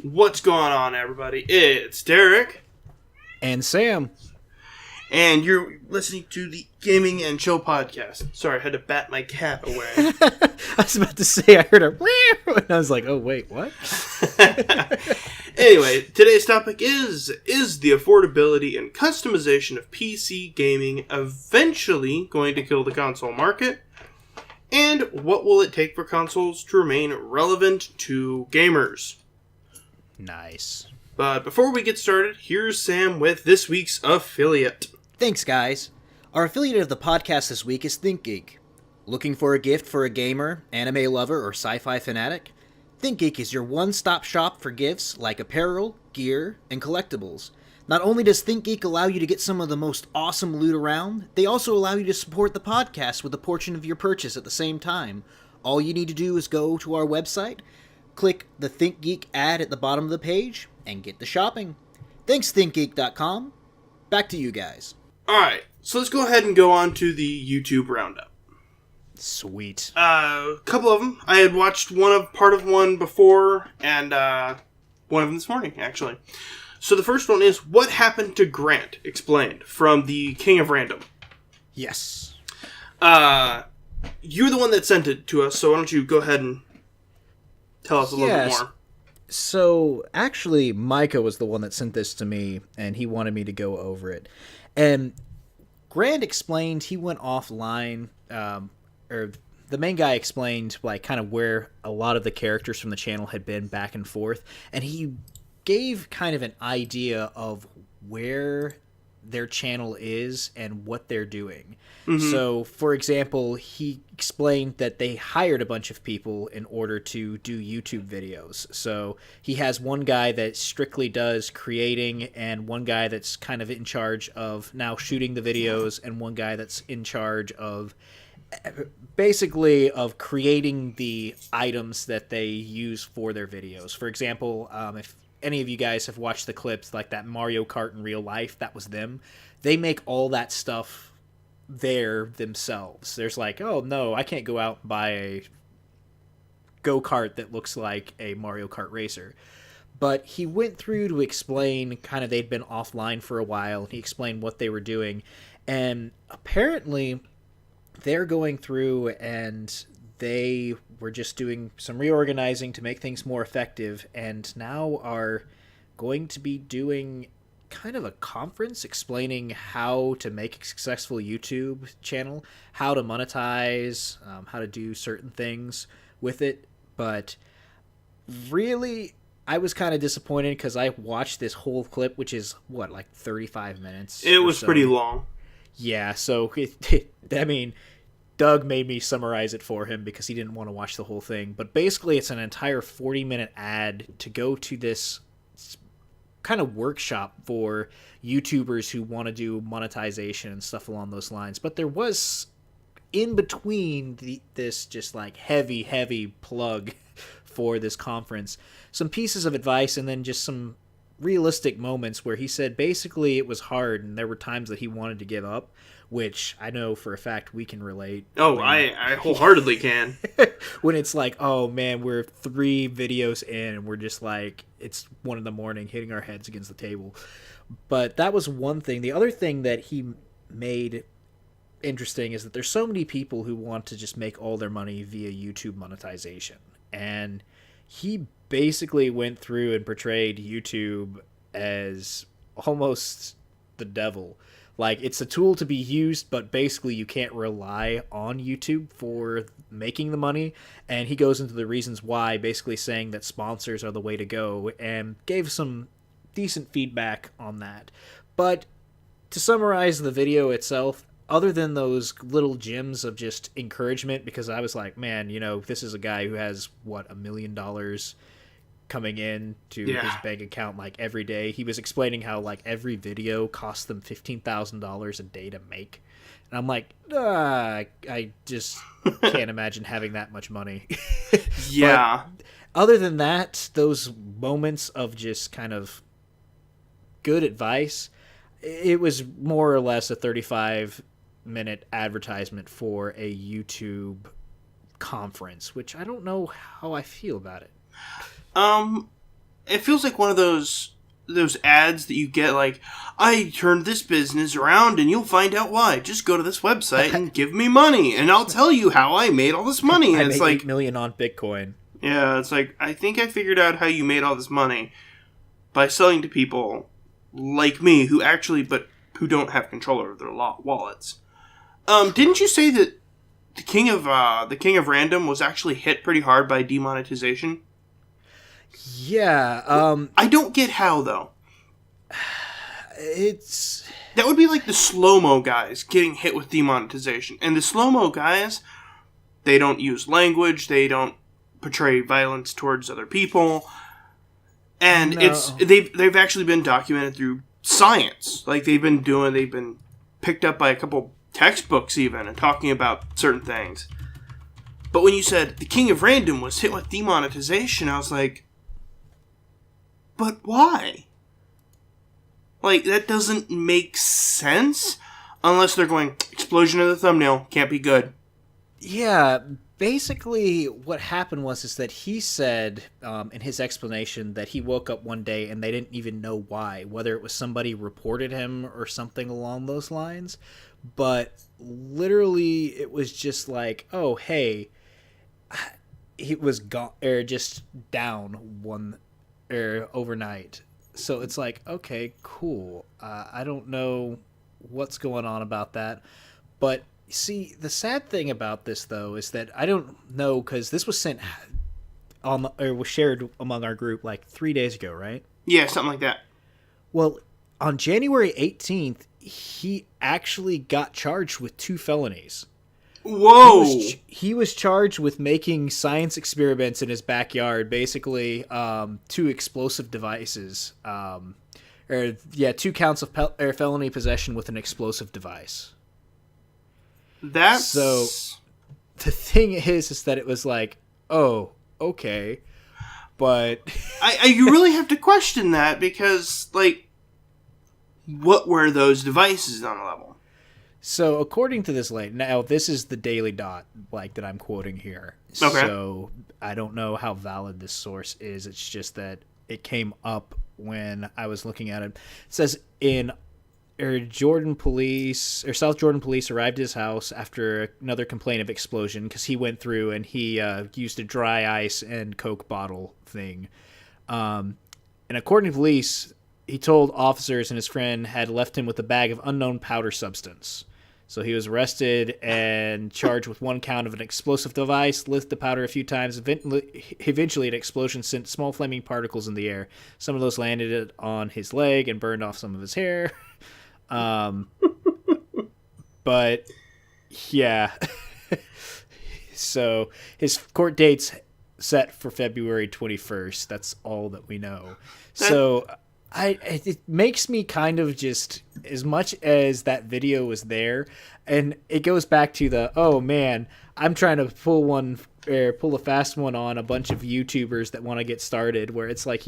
What's going on, everybody? It's Derrick. And Sam. And you're listening to the Gaming and Chill podcast. Sorry, I had to bat my cat away. I was about to say, I heard a meow, and I was like, oh, wait, what? Anyway, today's topic is the affordability and customization of PC gaming eventually going to kill the console market? And what will it take for consoles to remain relevant to gamers? Nice. But before we get started, here's Sam with this week's affiliate. Thanks, guys. Our affiliate of the podcast this week is ThinkGeek. Looking for a gift for a gamer, anime lover, or sci-fi fanatic? ThinkGeek is your one-stop shop for gifts like apparel, gear, and collectibles. Not only does ThinkGeek allow you to get some of the most awesome loot around, they also allow you to support the podcast with a portion of your purchase at the same time. All you need to do is go to our website, click the ThinkGeek ad at the bottom of the page, and get to shopping. Thanks, ThinkGeek.com. Back to you guys. Alright, so let's go ahead and go on to the YouTube roundup. Sweet. A couple of them. I had watched part of one before, and one of them this morning, actually. So the first one is, What Happened to Grant? Explained, from the King of Random. Yes. You're the one that sent it to us, so why don't you go ahead and tell us a little bit more. So, actually, Micah was the one that sent this to me, and he wanted me to go over it. And Grant explained he went offline, or the main guy explained, like, kind of where a lot of the characters from the channel had been back and forth, and he gave kind of an idea of where their channel is and what they're doing. Mm-hmm. So, for example, he explained that they hired a bunch of people in order to do YouTube videos. So he has one guy that strictly does creating, and one guy that's kind of in charge of now shooting the videos, and one guy that's in charge of basically of creating the items that they use for their videos. For example, if any of you guys have watched the clips, like that Mario Kart in real life, that was them. They make all that stuff there themselves. There's like, oh no, I can't go out and buy a go-kart that looks like a Mario Kart racer. But he went through to explain kind of they'd been offline for a while, and he explained what they were doing. And apparently they're going through and they were just doing some reorganizing to make things more effective, and now are going to be doing kind of a conference explaining how to make a successful YouTube channel, how to monetize, how to do certain things with it. But really, I was kind of disappointed because I watched this whole clip, which is, like 35 minutes? It was pretty long. Yeah, so, I mean, Doug made me summarize it for him because he didn't want to watch the whole thing. But basically, it's an entire 40-minute ad to go to this kind of workshop for YouTubers who want to do monetization and stuff along those lines. But there was, in between this just like heavy plug for this conference, some pieces of advice, and then just some realistic moments where he said basically it was hard and there were times that he wanted to give up, which I know for a fact we can relate. Oh, I wholeheartedly can. When it's like, oh man, we're 3 videos in and we're just like, it's 1 a.m, hitting our heads against the table. But that was one thing. The other thing that he made interesting is that there's so many people who want to just make all their money via YouTube monetization. And he basically went through and portrayed YouTube as almost the devil. Like, it's a tool to be used, but basically you can't rely on YouTube for making the money. And he goes into the reasons why, basically saying that sponsors are the way to go, and gave some decent feedback on that. But to summarize the video itself, other than those little gems of just encouragement, because I was like, man, this is a guy who has, $1 million coming in to his bank account like every day. He was explaining how like every video costs them $15,000 a day to make, and I'm like, I just can't imagine having that much money. Yeah. But other than that, those moments of just kind of good advice, it was more or less a 35-minute advertisement for a YouTube conference, which I don't know how I feel about it. it feels like one of those ads that you get, like, I turned this business around and you'll find out why. Just go to this website and give me money and I'll tell you how I made all this money. And I it's made like 8 million on Bitcoin. Yeah, it's like, I think I figured out how you made all this money by selling to people like me who don't have control over their wallets. Didn't you say that the King of Random was actually hit pretty hard by demonetization? Yeah. I don't get how, though. That would be like the slow-mo guys getting hit with demonetization. And the slow-mo guys, they don't use language, they don't portray violence towards other people. And they've actually been documented through science. Like, they've been picked up by a couple textbooks even, and talking about certain things. But when you said the King of Random was hit with demonetization, I was like, but why? Like, that doesn't make sense unless they're going, explosion of the thumbnail, can't be good. Yeah, basically what happened is that he said in his explanation that he woke up one day and they didn't even know why, whether it was somebody reported him or something along those lines. But literally it was just like, oh, hey, he was gone, or just down overnight. So it's like, okay, cool. I don't know what's going on about that. But see, the sad thing about this, though, is that I don't know, because this was sent was shared among our group like 3 days ago, right? Yeah, something like that. Well, on January 18th, he actually got charged with 2 felonies. Whoa! He was charged with making science experiments in his backyard, basically 2 explosive devices. 2 counts of felony possession with an explosive device. So the thing is that it was like, oh, okay, but you really have to question that, because, like, what were those devices on a level? So according to this now this is the Daily Dot, like, that I'm quoting here. Okay. So I don't know how valid this source is. It's just that it came up when I was looking at it. It says South Jordan police arrived at his house after another complaint of explosion, because he went through and he used a dry ice and Coke bottle thing. And according to police, he told officers and his friend had left him with a bag of unknown powder substance. So he was arrested and charged with 1 count of an explosive device, lit the powder a few times. Eventually, an explosion sent small flaming particles in the air. Some of those landed on his leg and burned off some of his hair. But yeah. So his court date's set for February 21st. That's all that we know. So it makes me kind of just, as much as that video was there, and it goes back to the, oh man, I'm trying to pull a fast one on a bunch of YouTubers that want to get started, where it's like,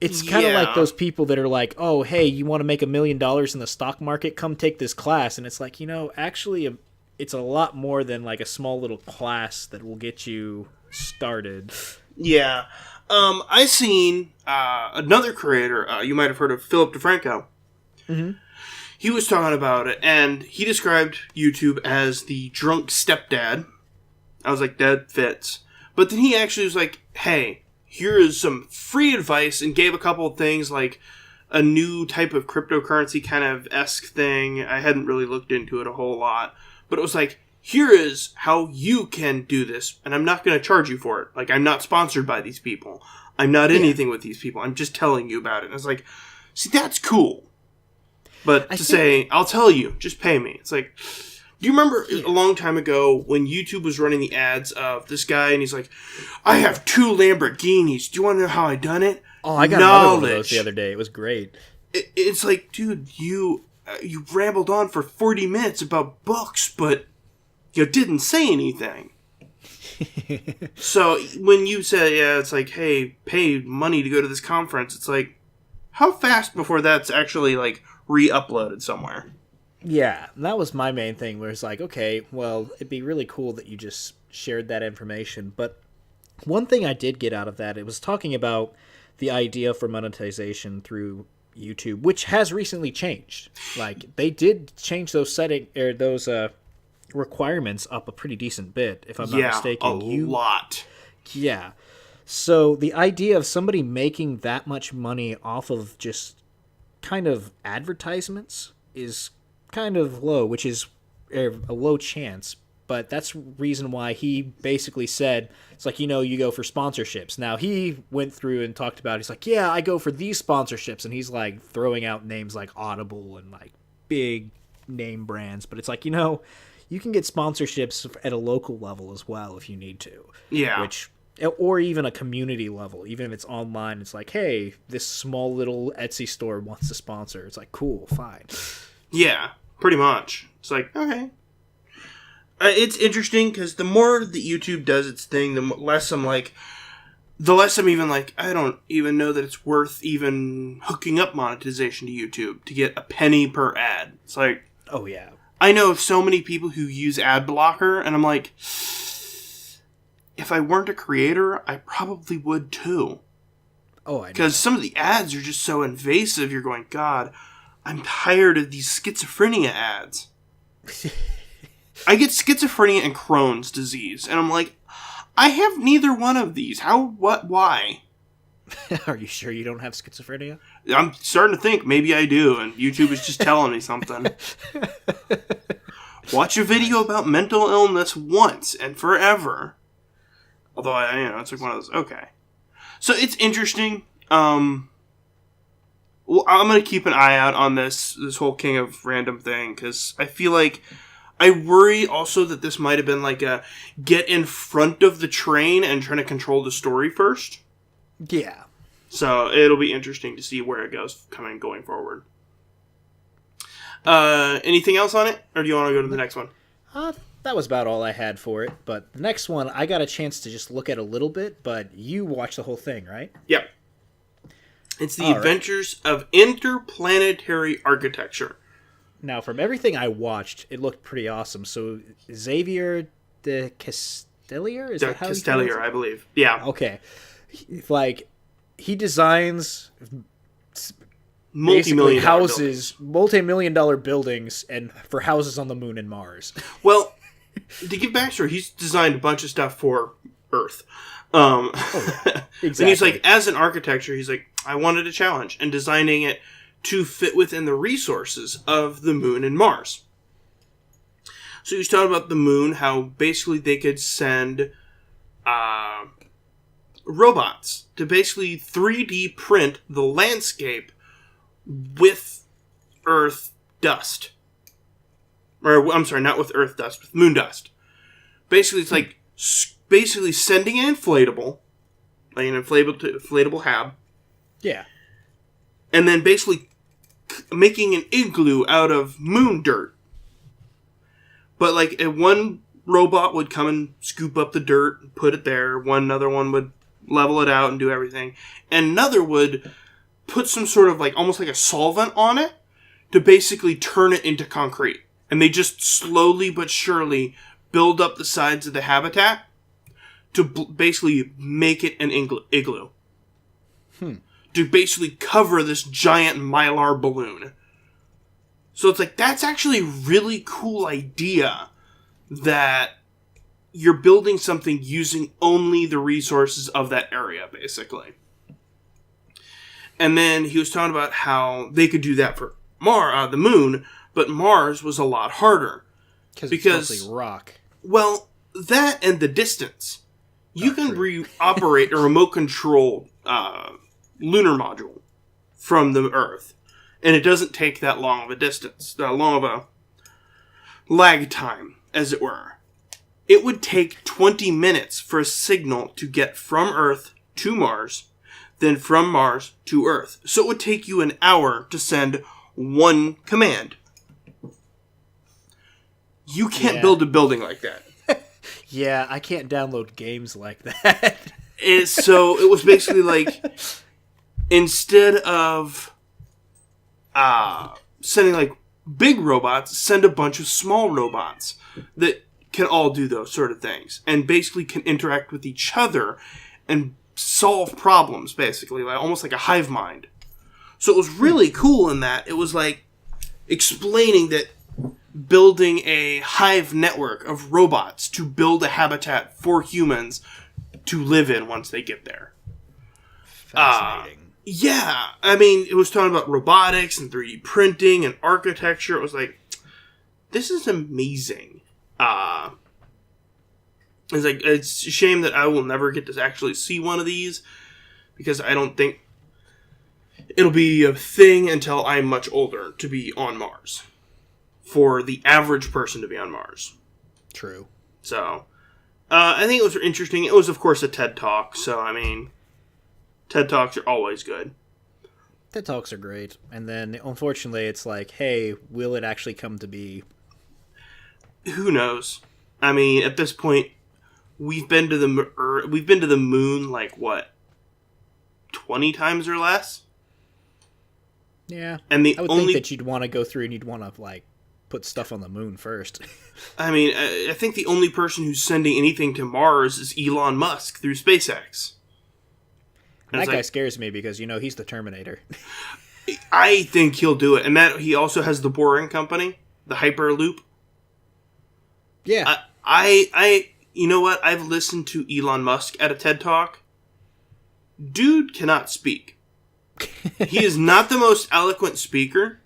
it's kind of like those people that are like, oh, hey, you want to make $1 million in the stock market? Come take this class. And it's like, actually, it's a lot more than like a small little class that will get you started. Yeah. I seen another creator, you might have heard of Philip DeFranco. Mm-hmm. He was talking about it, and he described YouTube as the drunk stepdad. I was like, that fits. But then he actually was like, hey, here is some free advice, and gave a couple of things, like a new type of cryptocurrency kind of esque thing. I hadn't really looked into it a whole lot. But it was like, here is how you can do this, and I'm not going to charge you for it. Like, I'm not sponsored by these people. I'm not anything with these people. I'm just telling you about it. And it's like, see, that's cool. But say, I'll tell you, just pay me. It's like, do you remember a long time ago when YouTube was running the ads of this guy, and he's like, I have 2 Lamborghinis. Do you want to know how I done it? Oh, I got another one of those the other day. It was great. It's like, dude, you rambled on for 40 minutes about books, but you didn't say anything. So when you say, it's like, hey, pay money to go to this conference, it's like, how fast before that's actually like re-uploaded somewhere? Yeah, that was my main thing, where it's like, okay, well, it'd be really cool that you just shared that information, but One thing I did get out of that, it was talking about the idea for monetization through YouTube, which has recently changed. Like, they did change those requirements up a pretty decent bit, if I'm not mistaken. A lot. Yeah. So the idea of somebody making that much money off of just kind of advertisements is kind of low, which is a low chance. But that's reason why he basically said, it's like, you go for sponsorships. Now, he went through and talked about, he's like, yeah, I go for these sponsorships. And he's like throwing out names like Audible and like big name brands. But it's like, you can get sponsorships at a local level as well if you need to. Yeah. Or even a community level. Even if it's online, it's like, hey, this small little Etsy store wants to sponsor. It's like, cool, fine. Yeah, pretty much. It's like, okay. It's interesting because the more that YouTube does its thing, the less I'm even like, I don't even know that it's worth even hooking up monetization to YouTube to get a penny per ad. It's like, oh yeah, I know of so many people who use ad blocker, and I'm like, if I weren't a creator, I probably would too. Oh, I know. Because some of the ads are just so invasive. You're going, God, I'm tired of these schizophrenia ads. I get schizophrenia and Crohn's disease, and I'm like, I have neither one of these. How? What? Why? Are you sure you don't have schizophrenia? I'm starting to think maybe I do, and YouTube is just telling me something. Watch a video about mental illness once and forever. Although, it's like one of those, okay. So, it's interesting. Well, I'm going to keep an eye out on this whole King of Random thing, because I feel like I worry also that this might have been like a get in front of the train and trying to control the story first. Yeah. So it'll be interesting to see where it goes going forward. Anything else on it? Or do you want to go to the next one? That was about all I had for it. But the next one, I got a chance to just look at a little bit, but you watched the whole thing, right? Yep. It's the Adventures of Interplanetary Architecture. Now, from everything I watched, it looked pretty awesome. So, Xavier De Kestelier? Is that how Kestelier, I believe. Yeah. Okay. He designs multi-million houses, multi-million-dollar buildings, and for houses on the moon and Mars. Well, to give backstory, he's designed a bunch of stuff for Earth. Exactly. And he's like, as an architecture, he's like, I wanted a challenge, and designing it to fit within the resources of the moon and Mars. So he was talking about the moon, how basically they could send robots to basically 3D print the landscape with Earth dust. Or, I'm sorry, not with Earth dust, with moon dust. Basically, it's like sending an inflatable, like an inflatable hab. Yeah. And then basically making an igloo out of moon dirt. But like one robot would come and scoop up the dirt and put it there. Another one would level it out and do everything. And another would put some sort of like almost like a solvent on it to basically turn it into concrete. And they just slowly but surely build up the sides of the habitat to basically make it an igloo. To basically cover this giant mylar balloon. So it's like, that's actually a really cool idea that you're building something using only the resources of that area, basically. And then he was talking about how they could do that for the moon, but Mars was a lot harder. Because it's mostly rock. Well, that and the distance. You can operate a remote control lunar module from the Earth. And it doesn't take that long of a distance, that long of a lag time, as it were. It would take 20 minutes for a signal to get from Earth to Mars, then from Mars to Earth. So it would take you an hour to send one command. You can't build a building like that. Yeah, I can't download games like that. So it was basically like, instead of sending like big robots, send a bunch of small robots that can all do those sort of things and basically can interact with each other and solve problems, basically, like almost like a hive mind. So it was really cool in that it was like explaining that building a hive network of robots to build a habitat for humans to live in once they get there. Fascinating. Yeah, I mean, it was talking about robotics and 3D printing and architecture. It was like, this is amazing. It's like, it's a shame that I will never get to actually see one of these, because I don't think it'll be a thing until I'm much older to be on Mars. For the average person to be on Mars. True. So, I think it was interesting. It was, of course, a TED Talk, so, I mean, TED Talks are always good. TED Talks are great. And then, unfortunately, it's like, hey, will it actually come to be? Who knows? I mean, at this point, we've been to the moon, like, what, 20 times or less? Yeah. And I would think that you'd want to go through and you'd want to, like, put stuff on the moon first. I mean, I think the only person who's sending anything to Mars is Elon Musk through SpaceX. And that guy scares me because, he's the Terminator. I think he'll do it. And that he also has the Boring Company, the Hyperloop. Yeah. You know what? I've listened to Elon Musk at a TED Talk. Dude cannot speak. He is not the most eloquent speaker,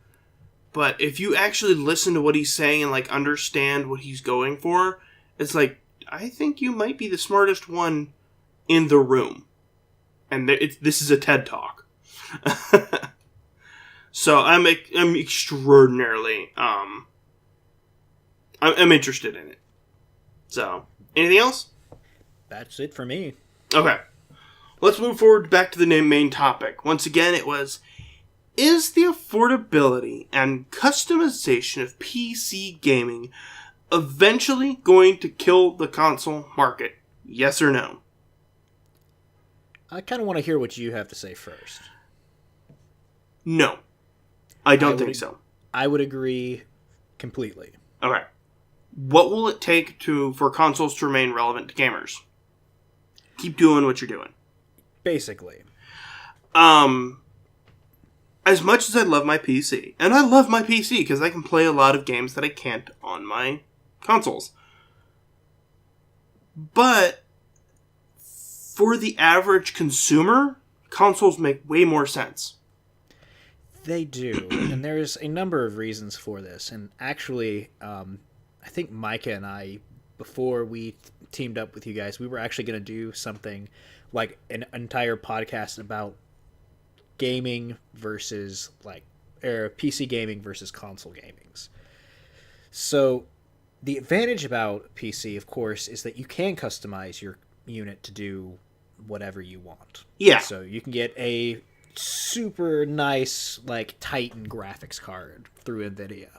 but if you actually listen to what he's saying and, like, understand what he's going for, it's like, I think you might be the smartest one in the room. And this is a TED Talk. So I'm extraordinarily, I'm interested in it. So, anything else? That's it for me. Okay. Let's move forward back to the main topic. Once again, it was, is the affordability and customization of PC gaming eventually going to kill the console market? Yes or no? I kind of want to hear what you have to say first. No. I don't think so. I would agree completely. Okay. What will it take for consoles to remain relevant to gamers? Keep doing what you're doing. Basically. As much as I love my PC, and I love my PC because I can play a lot of games that I can't on my consoles. But for the average consumer, consoles make way more sense. They do, and there's a number of reasons for this. And actually, I think Micah and I, before we teamed up with you guys, we were actually going to do something like an entire podcast about gaming versus PC gaming versus console gamings. So the advantage about PC, of course, is that you can customize your unit to do whatever you want. Yeah. So you can get a super nice, Titan graphics card through NVIDIA.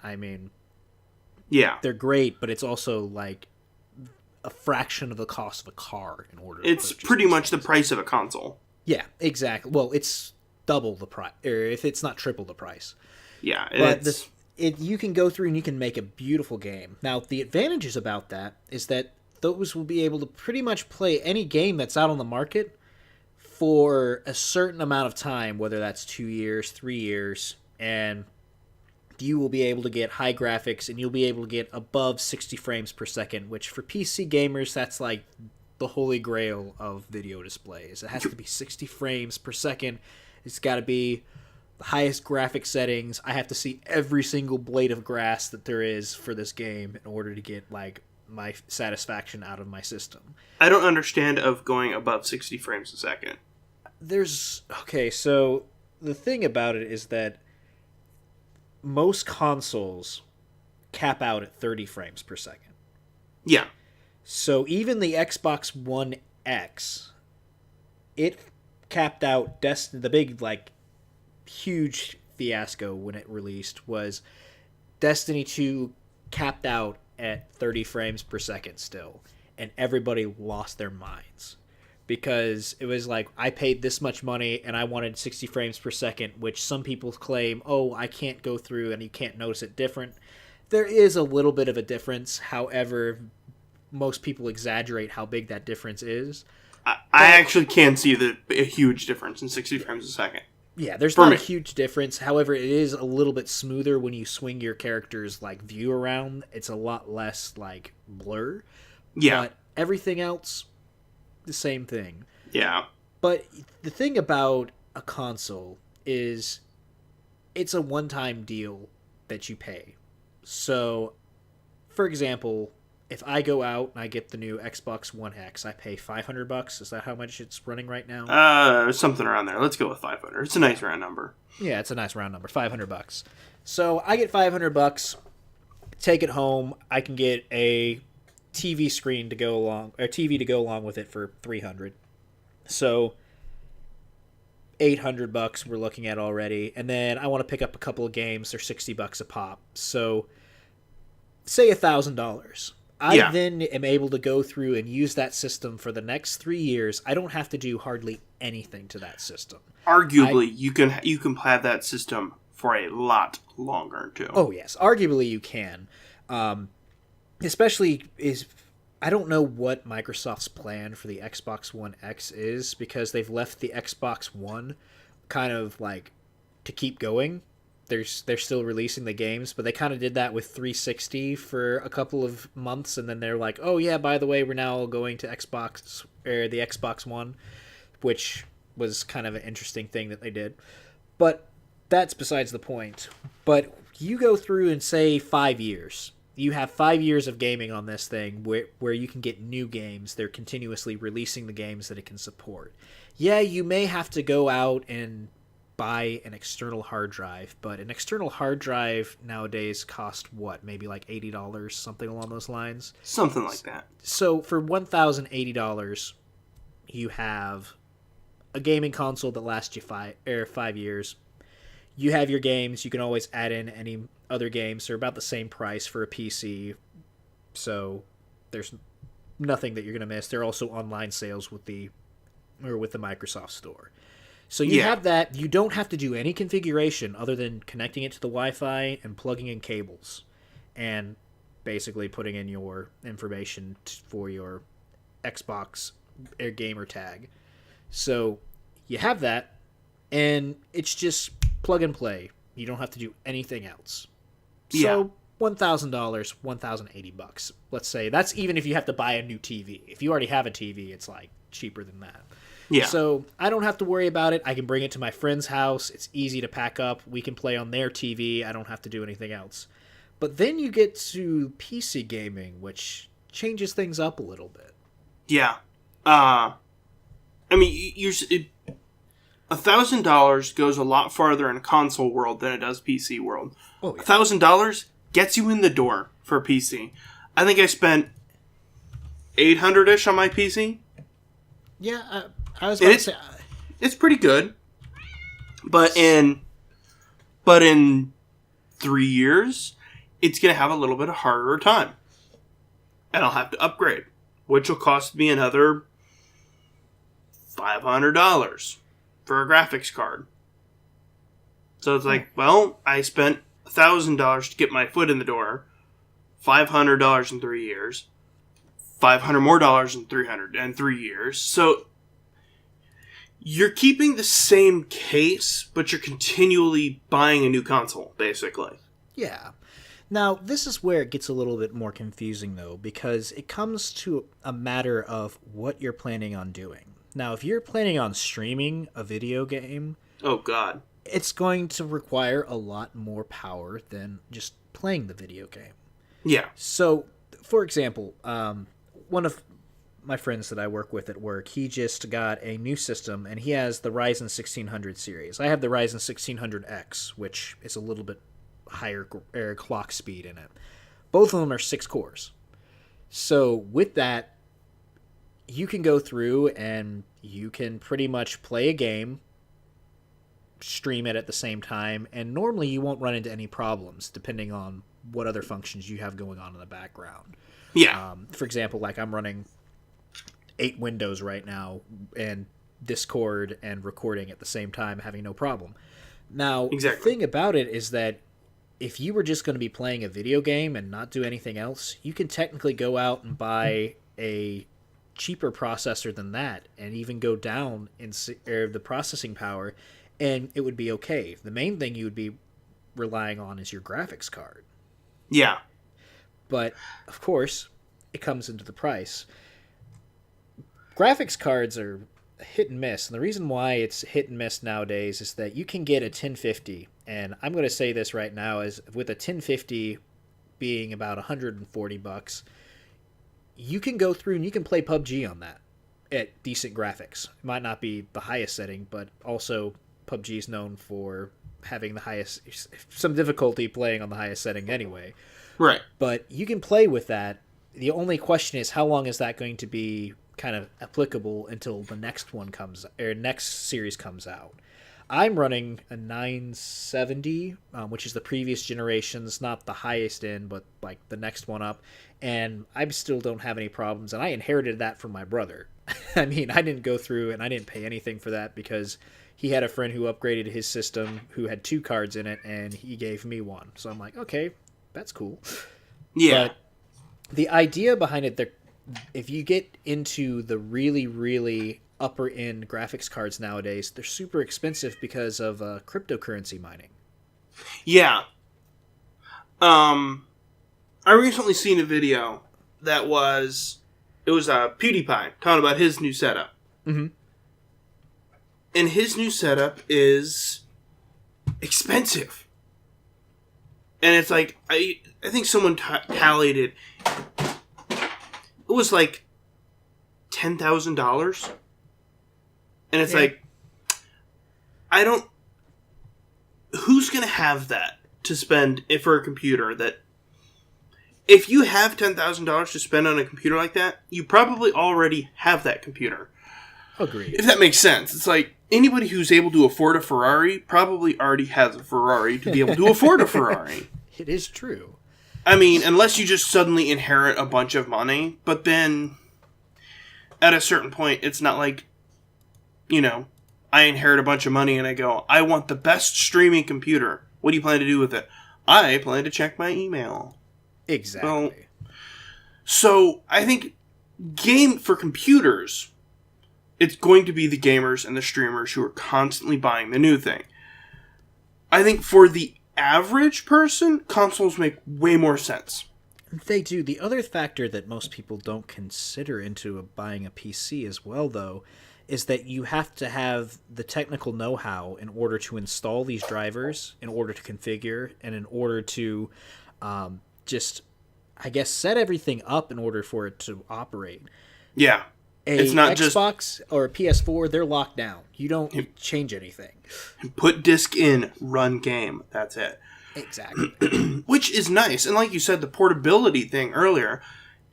I mean, yeah, they're great, but it's also a fraction of the cost of a car in order. It's pretty much the price of a console. Yeah, exactly. Well, it's double the price, or if it's not triple the price. Yeah, but you can go through and you can make a beautiful game. Now, the advantages about that is that those will be able to pretty much play any game that's out on the market for a certain amount of time, whether that's 2 years, 3 years, and you will be able to get high graphics and you'll be able to get above 60 frames per second, which for PC gamers, that's like the holy grail of video displays. It has to be 60 frames per second. It's got to be the highest graphic settings. I have to see every single blade of grass that there is for this game in order to get my satisfaction out of my system. I don't understand of going above 60 frames a second. So the thing about it is that most consoles cap out at 30 frames per second. Yeah. So even the Xbox One X, it capped out the big, huge fiasco when it released was Destiny 2 capped out at 30 frames per second still, and everybody lost their minds because it was like, I paid this much money and I wanted 60 frames per second, which some people claim, I can't go through and you can't notice it different. There is a little bit of a difference. However, most people exaggerate how big that difference is. I actually can see a huge difference in 60 frames a second. Yeah, there's For not me. a huge difference. However, it is a little bit smoother when you swing your character's like view around. It's a lot less like blur. Yeah. But everything else, the same thing. Yeah. But the thing about a console is it's a one-time deal that you pay. So, for example, if I go out and I get the new Xbox One X, I pay $500. Is that how much it's running right now? Something around there. Let's go with 500. It's a nice round number. Yeah, it's a nice round number, $500. So I get $500, take it home. I can get a TV screen to go along, or TV to go along with it for $300. So $800 we're looking at already, and then I want to pick up a couple of games. They're $60 a pop. So say $1,000. I then am able to go through and use that system for the next 3 years. I don't have to do hardly anything to that system. Arguably, you can have that system for a lot longer too. Oh yes, arguably you can. Especially I don't know what Microsoft's plan for the Xbox One X is, because they've left the Xbox One kind of like to keep going. They're still releasing the games, but they kind of did that with 360 for a couple of months, and then they're like, oh yeah, by the way, we're now going to Xbox, or the Xbox One, which was kind of an interesting thing that they did. But that's besides the point. But you go through and say 5 years. You have 5 years of gaming on this thing where you can get new games. They're continuously releasing the games that it can support. Yeah, you may have to go out and buy an external hard drive, but an external hard drive nowadays costs what? Maybe like $80, something along those lines? Something like that. So for $1,080, you have a gaming console that lasts you 5 years. You have your games. You can always add in any other games. They're about the same price for a PC, so there's nothing that you're going to miss. There are also online sales with the Microsoft Store. So you have that. You don't have to do any configuration other than connecting it to the Wi-Fi and plugging in cables and basically putting in your information for your Xbox Air gamer tag. So you have that, and it's just plug and play. You don't have to do anything else. So $1,000, $1,080. Let's say that's even if you have to buy a new TV. If you already have a TV, it's like cheaper than that. Yeah. So I don't have to worry about it. I can bring it to my friend's house. It's easy to pack up. We can play on their TV. I don't have to do anything else. But then you get to PC gaming, which changes things up a little bit. Yeah. I mean, $1,000 goes a lot farther in console world than it does PC world. Oh, yeah. $1,000 gets you in the door for PC. I think I spent $800-ish on my PC. Yeah, I was about to say it's pretty good, but in 3 years, it's gonna have a little bit of harder time, and I'll have to upgrade, which will cost me another $500 for a graphics card. So it's like, well, I spent $1,000 to get my foot in the door, $500 in 3 years, $500 more in 3 years. So you're keeping the same case, but you're continually buying a new console, basically. Yeah. Now, this is where it gets a little bit more confusing, though, because it comes to a matter of what you're planning on doing. Now, if you're planning on streaming a video game... Oh, God. It's going to require a lot more power than just playing the video game. Yeah. So, for example, one of my friends that I work with at work, he just got a new system, and he has the Ryzen 1600 series. I have the Ryzen 1600X, which is a little bit higher clock speed in it. Both of them are 6 cores. So with that, you can go through and you can pretty much play a game, stream it at the same time, and normally you won't run into any problems depending on what other functions you have going on in the background. Yeah. For example, like I'm running 8 windows right now and Discord and recording at the same time, having no problem. Now, Exactly. The thing about it is that if you were just going to be playing a video game and not do anything else, you can technically go out and buy a cheaper processor than that and even go down in the processing power, and it would be okay. The main thing you would be relying on is your graphics card. Yeah. But, of course, it comes into the price. Graphics cards are hit and miss, and the reason why it's hit and miss nowadays is that you can get a 1050, and I'm going to say this right now, is with a 1050 being about $140, you can go through and you can play PUBG on that at decent graphics. It might not be the highest setting, but also PUBG is known for having the highest, some difficulty playing on the highest setting anyway. Right. But you can play with that. The only question is, how long is that going to be kind of applicable until the next one comes, or next series comes out? I'm running a 970, which is the previous generation's, not the highest end, but like the next one up, and I still don't have any problems, and I inherited that from my brother. I mean, I didn't go through and I didn't pay anything for that because he had a friend who upgraded his system who had 2 cards in it, and he gave me one. So I'm like, okay, that's cool. Yeah. But the idea behind it, if you get into the really, really upper end graphics cards nowadays, they're super expensive because of cryptocurrency mining. Yeah. I recently seen a video that was PewDiePie talking about his new setup. Mm-hmm. And his new setup is expensive. And it's like, I think someone tallied it. It was like $10,000. And it's like, who's going to have that to spend for a computer that, if you have $10,000 to spend on a computer like that, you probably already have that computer. Agreed. If that makes sense. It's like, anybody who's able to afford a Ferrari probably already has a Ferrari to be able to afford a Ferrari. It is true. I mean, unless you just suddenly inherit a bunch of money, but then at a certain point, it's not like, I inherit a bunch of money and I go, I want the best streaming computer. What do you plan to do with it? I plan to check my email. Exactly. So I think for computers, it's going to be the gamers and the streamers who are constantly buying the new thing. I think for the average person, consoles make way more sense. They do. The other factor that most people don't consider into buying a PC as well, though, is that you have to have the technical know-how in order to install these drivers, in order to configure, and in order to set everything up in order for it to operate. Yeah. It's not Xbox or a PS4, they're locked down. You don't change anything. Put disc in, run game. That's it. Exactly. Which is nice. And like you said, the portability thing earlier,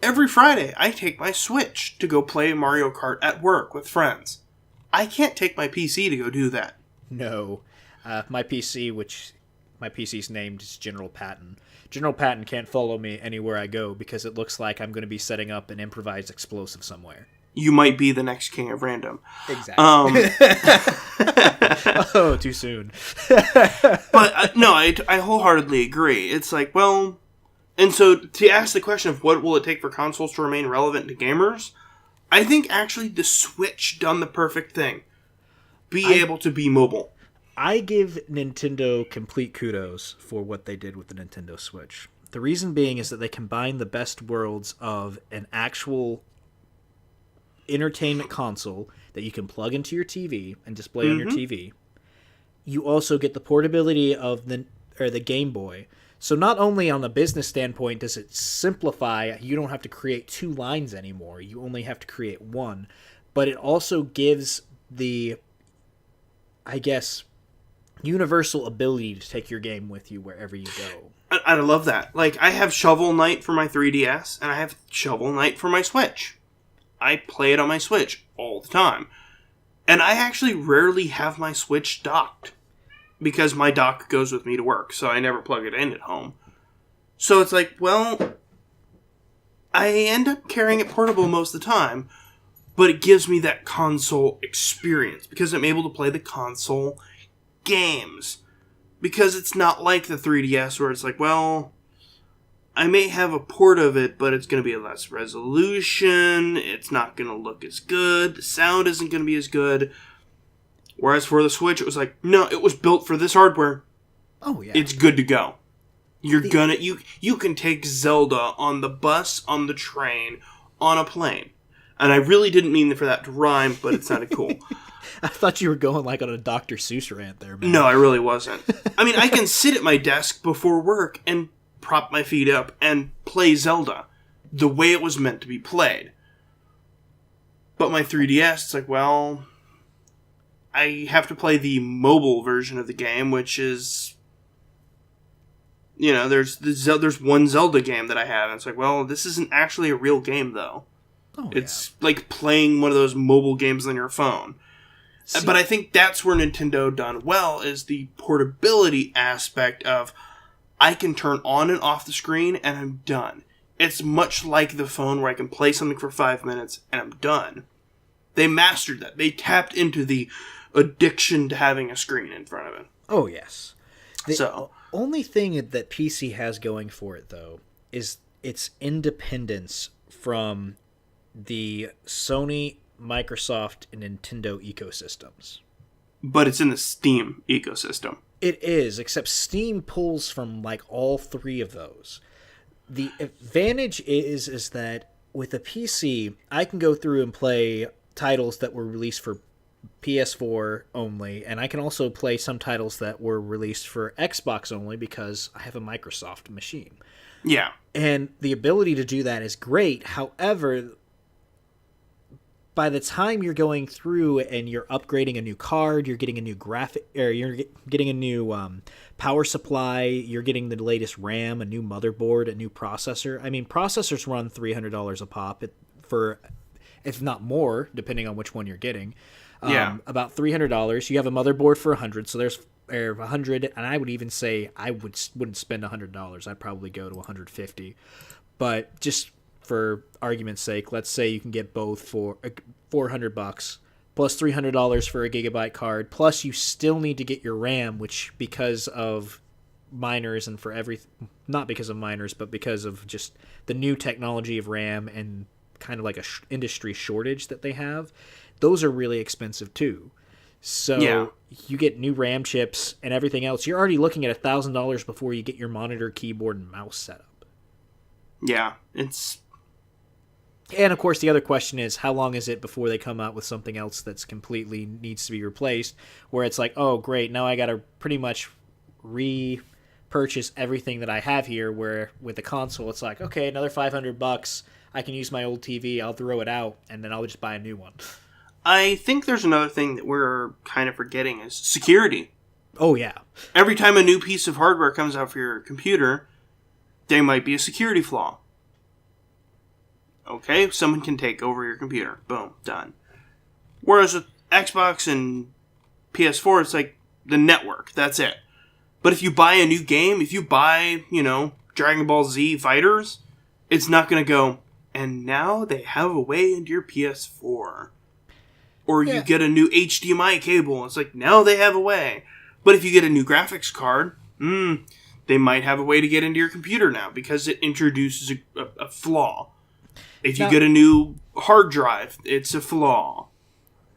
every Friday I take my Switch to go play Mario Kart at work with friends. I can't take my PC to go do that. No. My PC's named is General Patton. General Patton can't follow me anywhere I go because it looks like I'm going to be setting up an improvised explosive somewhere. You might be the next king of random. Exactly. Oh, too soon. But no, I wholeheartedly agree. It's like, well, and so to ask the question of what will it take for consoles to remain relevant to gamers, I think actually the Switch done the perfect thing. Able to be mobile. I give Nintendo complete kudos for what they did with the Nintendo Switch. The reason being is that they combine the best worlds of an actual entertainment console that you can plug into your TV and display on your TV. You also get the portability of the Game Boy. So not only on the business standpoint does it simplify, you don't have to create 2 lines anymore. You only have to create 1. But it also gives the, universal ability to take your game with you wherever you go. I love that. Like, I have Shovel Knight for my 3DS, and I have Shovel Knight for my Switch. I play it on my Switch all the time. And I actually rarely have my Switch docked. Because my dock goes with me to work, so I never plug it in at home. So it's like, well, I end up carrying it portable most of the time, but it gives me that console experience, because I'm able to play the console games. Because it's not like the 3DS where it's like, well, I may have a port of it, but it's going to be a less resolution. It's not going to look as good. The sound isn't going to be as good. Whereas for the Switch, it was like, no, it was built for this hardware. Oh, yeah. It's good to go. You can take Zelda on the bus, on the train, on a plane. And I really didn't mean for that to rhyme, but it sounded cool. I thought you were going like on a Dr. Seuss rant there, man. No, I really wasn't. I mean, I can sit at my desk before work and prop my feet up and play Zelda the way it was meant to be played. But my 3DS, it's like, well, I have to play the mobile version of the game, which is, you know, there's one Zelda game that I have, and it's like, well, this isn't actually a real game, though. Oh, it's like playing one of those mobile games on your phone. See, but I think that's where Nintendo done well, is the portability aspect of, I can turn on and off the screen and I'm done. It's much like the phone where I can play something for 5 minutes and I'm done. They mastered that. They tapped into the addiction to having a screen in front of it. Oh, yes. The only thing that PC has going for it, though, is its independence from the Sony, Microsoft, and Nintendo ecosystems. But it's in the Steam ecosystem. It is, except Steam pulls from like all three of those. The advantage is that with a PC, I can go through and play titles that were released for PS4 only, and I can also play some titles that were released for Xbox only because I have a Microsoft machine. Yeah. And the ability to do that is great. However, by the time you're going through and you're upgrading a new card, you're getting a new graphic, or you're getting a new power supply, you're getting the latest RAM, a new motherboard, a new processor. I mean, processors run $300 a pop for, if not more, depending on which one you're getting. About $300. You have a motherboard for $100, so there's $100, and I would even say I wouldn't spend $100. I'd probably go to $150. But just for argument's sake, let's say you can get both for $400 plus $300 for a gigabyte card, plus you still need to get your RAM, which because of miners and for not because of miners, but because of just the new technology of RAM and kind of like a industry shortage that they have, those are really expensive too. So you get new RAM chips and everything else. You're already looking at $1,000 before you get your monitor, keyboard, and mouse set up. Yeah, And, of course, the other question is, how long is it before they come out with something else that's completely needs to be replaced, where it's like, oh, great, now I got to pretty much repurchase everything that I have here, where with the console, it's like, okay, another $500, I can use my old TV, I'll throw it out, and then I'll just buy a new one. I think there's another thing that we're kind of forgetting is security. Oh, yeah. Every time a new piece of hardware comes out for your computer, there might be a security flaw. Okay, someone can take over your computer. Boom, done. Whereas with Xbox and PS4, it's like the network. That's it. But if you buy a new game, if you buy, Dragon Ball Z Fighters, it's not going to go, and now they have a way into your PS4. Or you get a new HDMI cable, it's like, now they have a way. But if you get a new graphics card, they might have a way to get into your computer now, because it introduces a flaw. If you get a new hard drive, it's a flaw.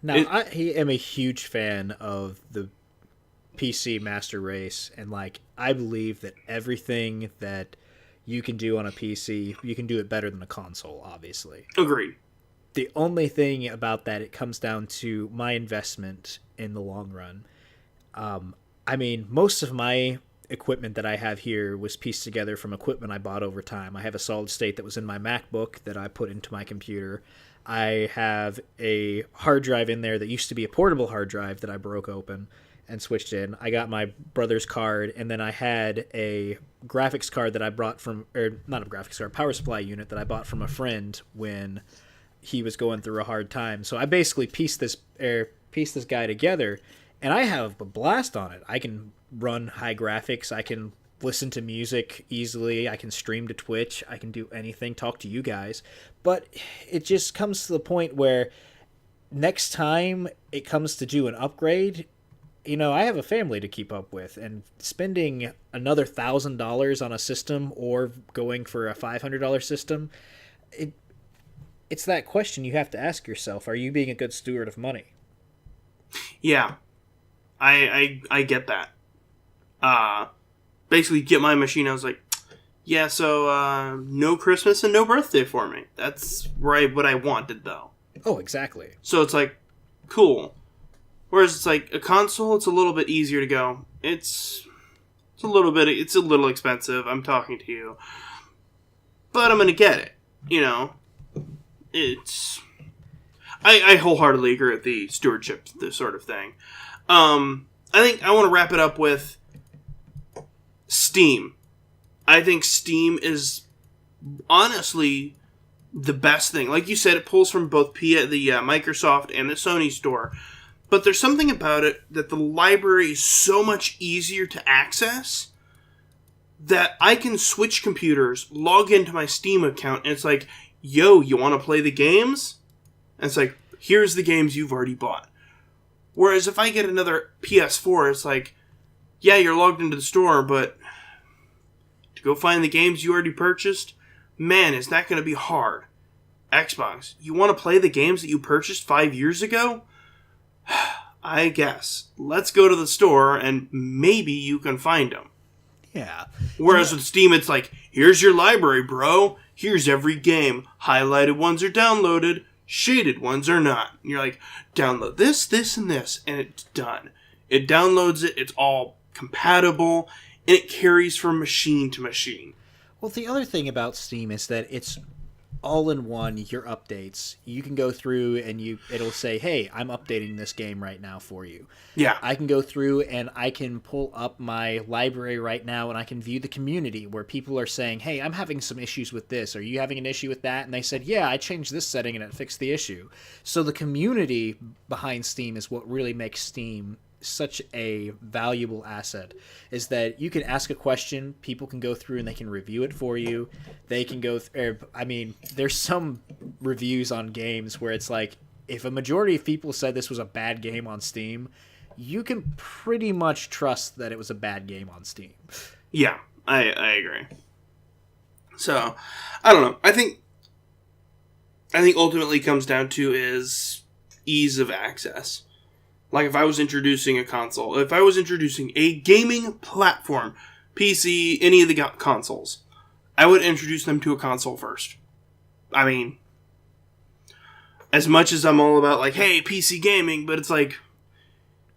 Now, I am a huge fan of the PC master race, and I believe that everything that you can do on a PC, you can do it better than a console, obviously. Agreed. The only thing about that, it comes down to my investment in the long run. I mean, most of my equipment that I have here was pieced together from equipment I bought over time. I have a solid state that was in my MacBook that I put into my computer. I have a hard drive in there that used to be a portable hard drive that I broke open and switched in. I got my brother's card, and then I had a graphics card that I brought from, or not a graphics card, power supply unit that I bought from a friend when he was going through a hard time. So I basically pieced this guy together, and I have a blast on it. I can run high graphics. I can listen to music easily. I can stream to Twitch. I can do anything, talk to you guys. But it just comes to the point where next time it comes to do an upgrade, I have a family to keep up with, and spending another $1,000 on a system or going for a $500 system, it's that question you have to ask yourself: are you being a good steward of money? Yeah, I get that. Basically, get my machine. I was like, yeah, so no Christmas and no birthday for me. That's what I wanted, though. Oh, exactly. So it's like, cool. Whereas it's like a console, it's a little bit easier to go. It's a little expensive. I'm talking to you, but I'm gonna get it. I wholeheartedly agree with the stewardship, this sort of thing. I think I want to wrap it up with Steam. I think Steam is honestly the best thing. Like you said, it pulls from both the Microsoft and the Sony store. But there's something about it that the library is so much easier to access that I can switch computers, log into my Steam account, and it's like, yo, you want to play the games? And it's like, here's the games you've already bought. Whereas if I get another PS4, it's like, yeah, you're logged into the store, but to go find the games you already purchased, man, is that going to be hard. Xbox, you want to play the games that you purchased 5 years ago? I guess. Let's go to the store and maybe you can find them. Yeah. Whereas with Steam, it's like, here's your library, bro. Here's every game. Highlighted ones are downloaded. Shaded ones are not. And you're like, download this, this, and this. And it's done. It downloads it. It's all compatible. And it carries from machine to machine. Well, the other thing about Steam is that it's all in one, your updates. You can go through and it'll say, hey, I'm updating this game right now for you. Yeah. I can go through and I can pull up my library right now and I can view the community where people are saying, hey, I'm having some issues with this. Are you having an issue with that? And they said, yeah, I changed this setting and it fixed the issue. So the community behind Steam is what really makes Steam such a valuable asset, is that you can ask a question, people can go through and they can review it for you. They can go there's some reviews on games where it's like, if a majority of people said this was a bad game on Steam, you can pretty much trust that it was a bad game on Steam. Yeah, I agree. So, I don't know. I think ultimately comes down to is ease of access. Like if I was introducing a console, if I was introducing a gaming platform, PC, any of the consoles, I would introduce them to a console first. I mean, as much as I'm all about like, hey, PC gaming, but it's like,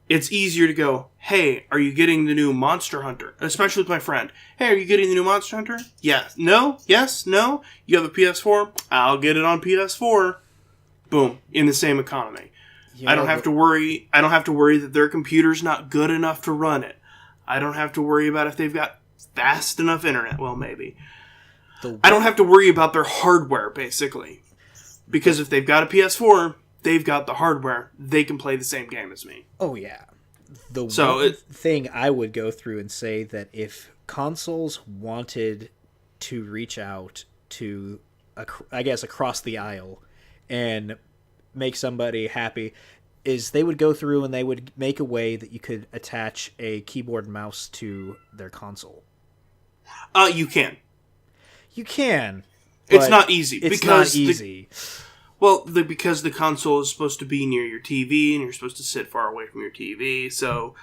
it's easier to go, hey, are you getting the new Monster Hunter? Especially with my friend. Hey, are you getting the new Monster Hunter? Yes. No? Yes? No? You have a PS4? I'll get it on PS4. Boom. In the same economy. I don't have to worry that their computer's not good enough to run it. I don't have to worry about if they've got fast enough internet. Well, maybe. I don't have to worry about their hardware, basically. Because if they've got a PS4, they've got the hardware. They can play the same game as me. Oh, yeah. The thing I would go through and say that if consoles wanted to reach out to, I guess, across the aisle and make somebody happy, is they would go through and they would make a way that you could attach a keyboard and mouse to their console. You can. You can. It's not easy. It's not easy. Because the console is supposed to be near your TV and you're supposed to sit far away from your TV. So,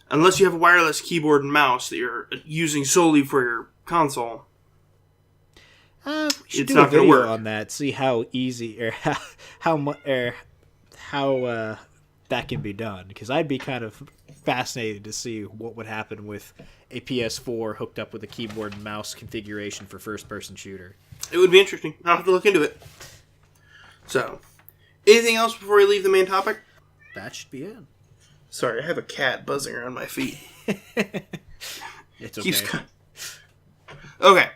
unless you have a wireless keyboard and mouse that you're using solely for your console, we should it's do not a video going to work on that. See how easy or how that can be done. Because I'd be kind of fascinated to see what would happen with a PS4 hooked up with a keyboard and mouse configuration for first-person shooter. It would be interesting. I'll have to look into it. So, anything else before we leave the main topic? That should be it. Sorry, I have a cat buzzing around my feet. It's okay. Okay.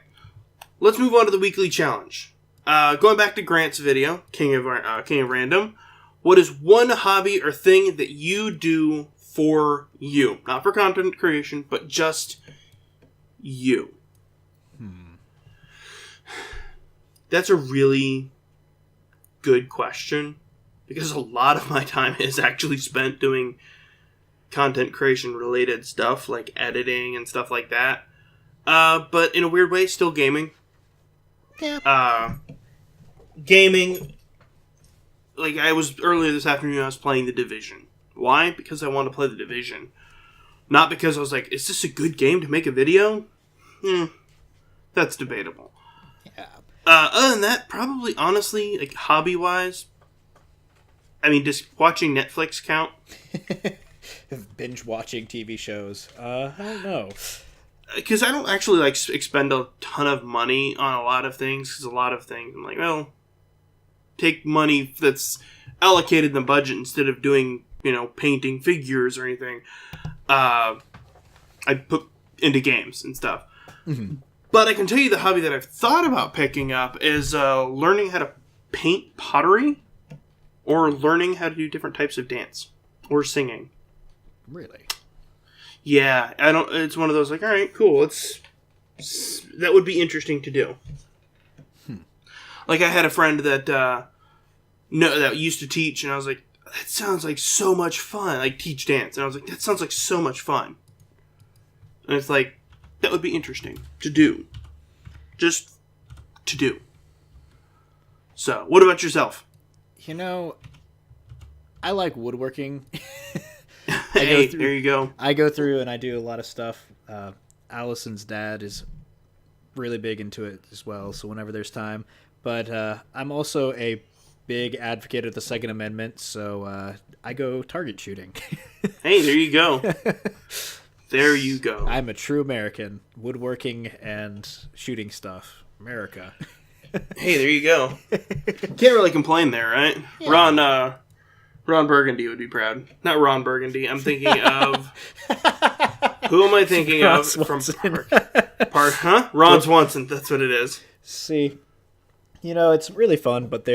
Let's move on to the weekly challenge. Going back to Grant's video, King of Random, what is one hobby or thing that you do for you? Not for content creation, but just you. That's a really good question, because a lot of my time is actually spent doing content creation related stuff, like editing and stuff like that. But in a weird way, still gaming. Yeah. Gaming. Like, earlier this afternoon, I was playing The Division. Why? Because I wanted to play The Division. Not because I was like, is this a good game to make a video? That's debatable. Yeah. Other than that, probably, honestly, like, hobby-wise, I mean, does watching Netflix count? Binge watching TV shows. I don't know. Because I don't actually, like, expend a ton of money on a lot of things. Because a lot of things, I'm like, well, take money that's allocated in the budget instead of doing, painting figures or anything. I put into games and stuff. Mm-hmm. But I can tell you the hobby that I've thought about picking up is learning how to paint pottery or learning how to do different types of dance or singing. Really? Yeah, it's one of those like, all right, cool. That would be interesting to do. Like I had a friend that used to teach, and I was like, that sounds like so much fun. Like teach dance, and I was like, that sounds like so much fun. And it's like, that would be interesting to do, just to do. So, what about yourself? I like woodworking. Hey, there you go. I go through and I do a lot of stuff. Allison's dad is really big into it as well, so whenever there's time. But I'm also a big advocate of the Second Amendment, so I go target shooting. Hey, there you go. There you go. I'm a true American. Woodworking and shooting stuff. America. Hey, there you go. Can't really complain there, right? Yeah. Ron Burgundy would be proud. Not Ron Burgundy. I'm thinking of... Who am I thinking Ron of Swanson. From Park? Huh? Ron Swanson. That's what it is. See, it's really fun, but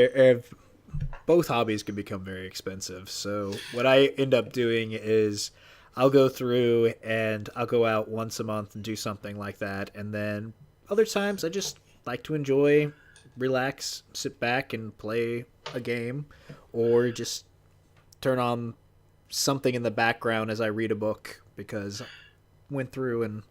both hobbies can become very expensive. So what I end up doing is I'll go through and I'll go out once a month and do something like that. And then other times I just like to enjoy, relax, sit back and play a game, or just turn on something in the background as I read a book, because I went through and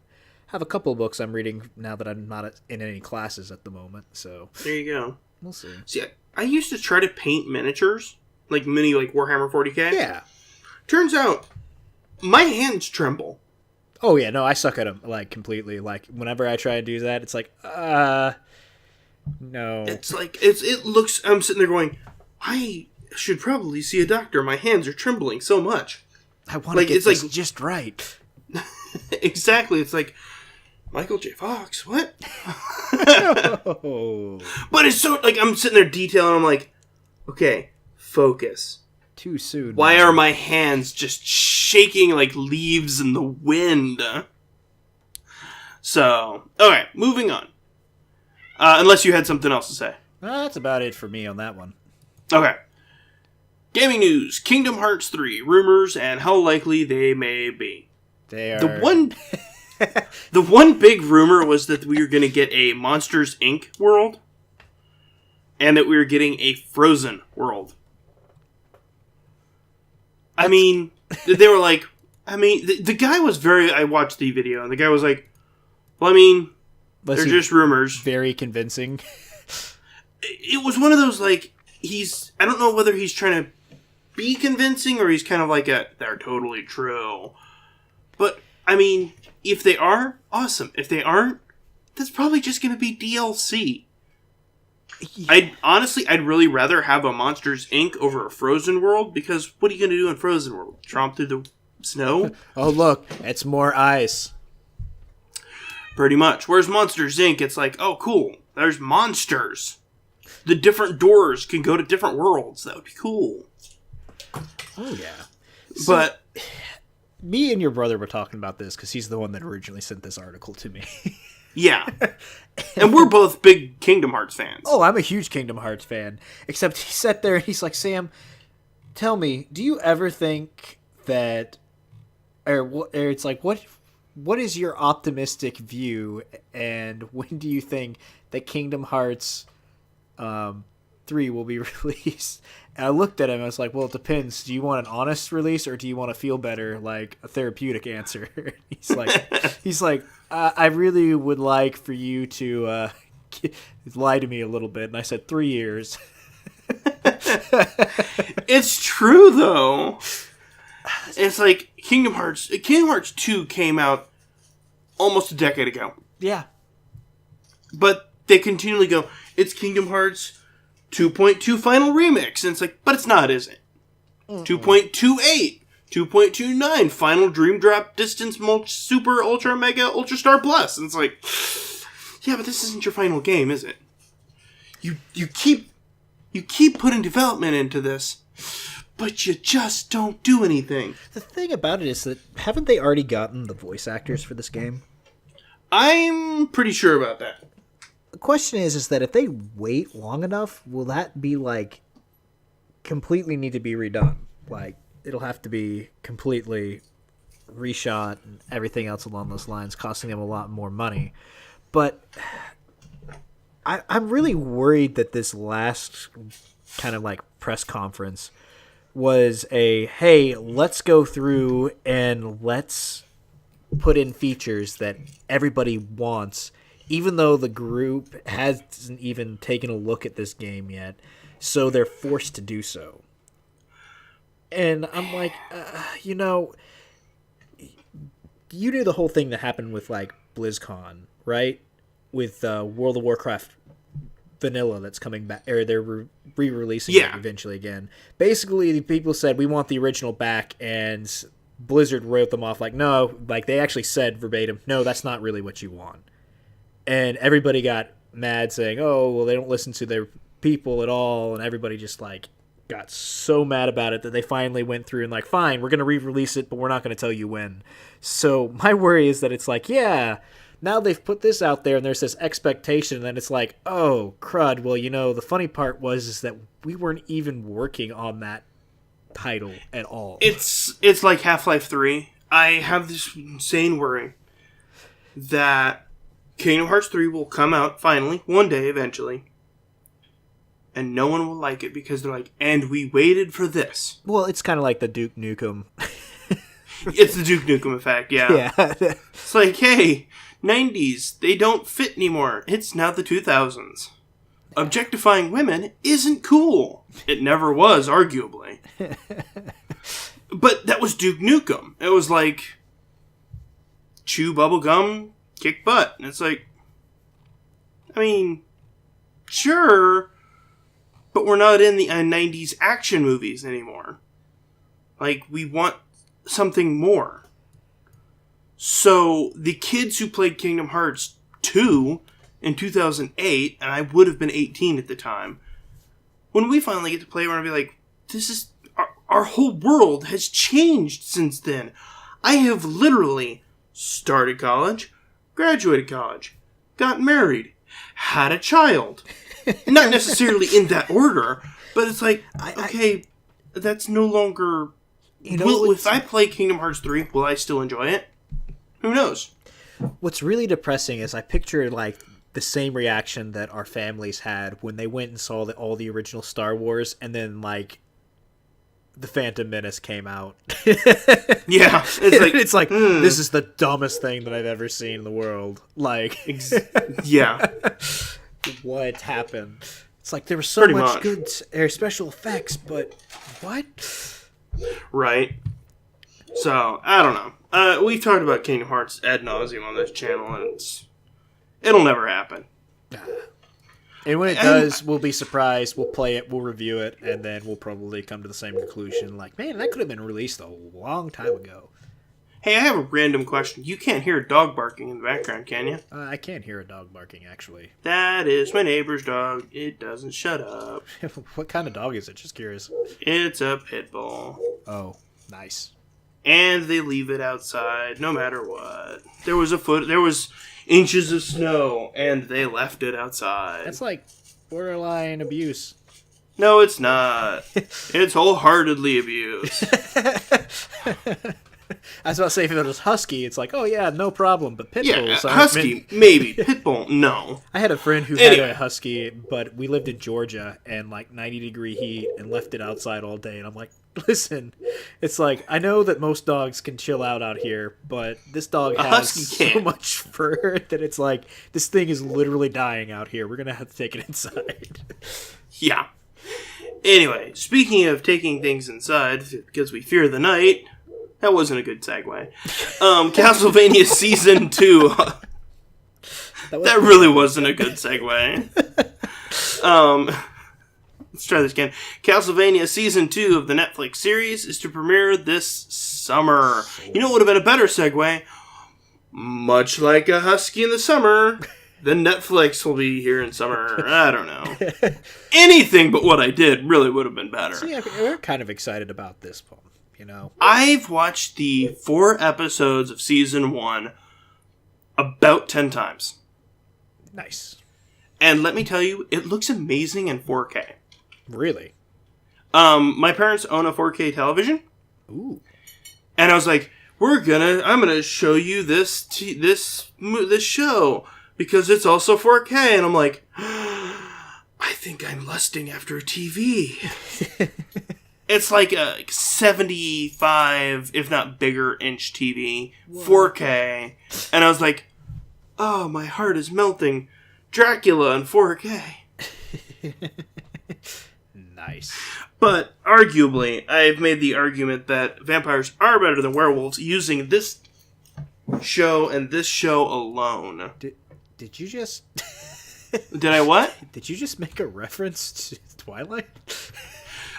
have a couple of books I'm reading now that I'm not in any classes at the moment. So there you go. We'll see. See, I used to try to paint miniatures, like Warhammer 40K. Yeah. Turns out my hands tremble. Oh yeah, no, I suck at them completely. Whenever I try to do that, it's no. It's it looks. I'm sitting there going, I should probably see a doctor. My hands are trembling so much. I want to get this just right. Exactly. It's like, Michael J. Fox, what? No. But it's so, I'm sitting there detailing, I'm like, okay, focus. Too soon. Why are my hands just shaking like leaves in the wind? So, alright, moving on. Unless you had something else to say. That's about it for me on that one. Okay. Gaming news. Kingdom Hearts 3. Rumors and how likely they may be. They are... The one big rumor was that we were going to get a Monsters, Inc. world. And that we were getting a Frozen world. I mean, they were like... the guy was very... I watched the video, and the guy was like, well, they're just rumors. Very convincing. It was one of those, I don't know whether he's trying to be convincing or he's kind of like they're totally true. But, if they are, awesome. If they aren't, that's probably just going to be DLC. Yeah. I'd really rather have a Monsters, Inc. over a Frozen world, because what are you going to do in Frozen world? Tromp through the snow? Oh, look, it's more ice. Pretty much. Whereas Monsters, Inc., it's like, oh, cool, there's monsters. The different doors can go to different worlds. That would be cool. Oh, yeah. But me and your brother were talking about this because he's the one that originally sent this article to me. Yeah. And we're both big Kingdom Hearts fans. Oh, I'm a huge Kingdom Hearts fan. Except he sat there and he's like, Sam, tell me, do you ever think that... Or it's like, what is your optimistic view, and when do you think that Kingdom Hearts 3 will be released. And I looked at him, and I was like, well, it depends. Do you want an honest release, or do you want to feel better, like a therapeutic answer? he's like, I really would like for you to lie to me a little bit. And I said 3 years. It's true, though. It's like Kingdom Hearts 2 came out almost a decade ago. Yeah. But they continually go, it's Kingdom Hearts 2.2 Final Remix. And it's like, but it's not, is it? 2.28, 2.29 Final Dream Drop Distance Super Ultra Mega Ultra Star Plus. And it's like, yeah, but this isn't your final game, is it? You keep putting development into this, but you just don't do anything. The thing about it is that, haven't they already gotten the voice actors for this game? I'm pretty sure about that. The question is that if they wait long enough, will that be, like, completely need to be redone? Like, it'll have to be completely reshot and everything else along those lines, costing them a lot more money. But I'm really worried that this last kind of, like, press conference was hey, let's go through and let's put in features that everybody wants, even though the group hasn't even taken a look at this game yet, so they're forced to do so. And I'm like, you knew the whole thing that happened with, like, BlizzCon, right? With World of Warcraft Vanilla that's coming back, or they're re-releasing it eventually again. Basically, the people said, we want the original back, and Blizzard wrote them off like, no, like, they actually said verbatim, no, that's not really what you want. And everybody got mad saying, oh, well, they don't listen to their people at all, and everybody just, like, got so mad about it that they finally went through and, like, fine, we're going to re-release it, but we're not going to tell you when. So my worry is that it's like, yeah, now they've put this out there and there's this expectation, and then it's like, oh, crud, well, the funny part is that we weren't even working on that title at all. It's like Half-Life 3. I have this insane worry that Kingdom Hearts 3 will come out finally, one day, eventually, and no one will like it because they're like, and we waited for this. Well, it's kind of like the Duke Nukem. It's the Duke Nukem effect, yeah. Yeah. It's like, hey, 90s, they don't fit anymore. It's now the 2000s. Objectifying women isn't cool. It never was, arguably. But that was Duke Nukem. It was like, chew bubblegum, kick butt. And it's like, I mean, sure, but we're not in the 90s action movies anymore. Like, we want something more. So, the kids who played Kingdom Hearts 2 in 2008, and I would have been 18 at the time, when we finally get to play, we're going to be like, this is, our whole world has changed since then. I have literally started college, graduated college, got married, had a child. Not necessarily in that order, but it's like, okay, that's no longer... if I play Kingdom Hearts 3, will I still enjoy it? Who knows? What's really depressing is I picture, like, the same reaction that our families had when they went and saw all the original Star Wars, and then, like, The Phantom Menace came out. Yeah. It's like this is the dumbest thing that I've ever seen in the world. Like, yeah. What happened? It's like there was so much good special effects, but what? Right. So, I don't know. We've talked about Kingdom Hearts ad nauseum on this channel, and it'll never happen. And when it does, we'll be surprised. We'll play it, we'll review it, and then we'll probably come to the same conclusion. Like, man, that could have been released a long time ago. Hey, I have a random question. You can't hear a dog barking in the background, can you? I can't hear a dog barking, actually. That is my neighbor's dog. It doesn't shut up. What kind of dog is it? Just curious. It's a pit bull. Oh, nice. And they leave it outside no matter what. There was inches of snow, and they left it outside. That's like borderline abuse. No, it's not. It's wholeheartedly abuse. I was about to say, if it was husky, it's like, oh yeah, no problem. But pit bulls, husky, maybe. Pitbull, no. I had a friend who had a husky, but we lived in Georgia and like 90-degree heat and left it outside all day. And I'm like, listen, it's like, I know that most dogs can chill out here, but this dog has so much fur that it's like, this thing is literally dying out here. We're going to have to take it inside. Yeah. Anyway, speaking of taking things inside, because we fear the night, that wasn't a good segue. Castlevania Season 2. That really wasn't a good segue. Let's try this again. Castlevania Season 2 of the Netflix series is to premiere this summer. You know what would have been a better segue? Much like a husky in the summer, then Netflix will be here in summer. I don't know. Anything but what I did really would have been better. So yeah, we're kind of excited about this one, you know. I've watched the 4 episodes of Season 1 about 10 times. Nice. And let me tell you, it looks amazing in 4K. Really? My parents own a 4K television. Ooh. And I was like, I'm gonna show you this show because it's also 4K. And I'm like, I think I'm lusting after a TV. It's like a 75, if not bigger, inch TV, 4K. And I was like, oh, my heart is melting. Dracula in 4K. Nice. But, arguably, I've made the argument that vampires are better than werewolves using this show and this show alone. Did you just... Did I what? Did you just make a reference to Twilight?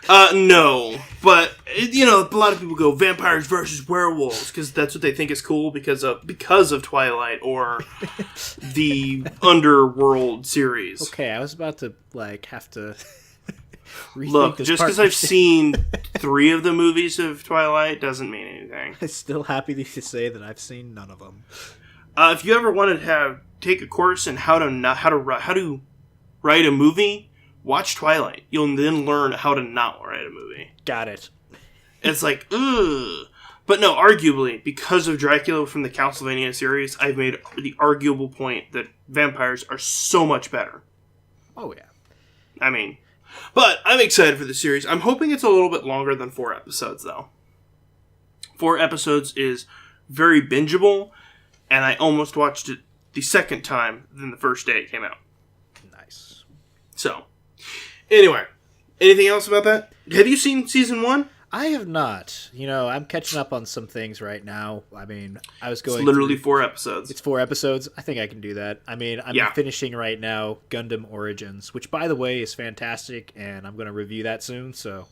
No. But, you know, a lot of people go vampires versus werewolves because that's what they think is cool because of Twilight or the Underworld series. Okay, I was about to, like, have to... Look, just because I've seen 3 of the movies of Twilight doesn't mean anything. I'm still happy to say that I've seen none of them. If you ever wanted to take a course in how to write a movie, watch Twilight. You'll then learn how to not write a movie. Got it. It's like, ugh. But no, arguably, because of Dracula from the Castlevania series, I've made the arguable point that vampires are so much better. Oh, yeah. I mean... But I'm excited for the series. I'm hoping it's a little bit longer than 4 episodes, though. 4 episodes is very bingeable, and I almost watched it the second time than the first day it came out. Nice. So, anyway, anything else about that? Have you seen Season 1? I have not. You know, I'm catching up on some things right now. I mean, I was going... It's literally 4 episodes. It's 4 episodes. I think I can do that. I mean, I'm finishing right now Gundam Origins, which, by the way, is fantastic, and I'm going to review that soon, so...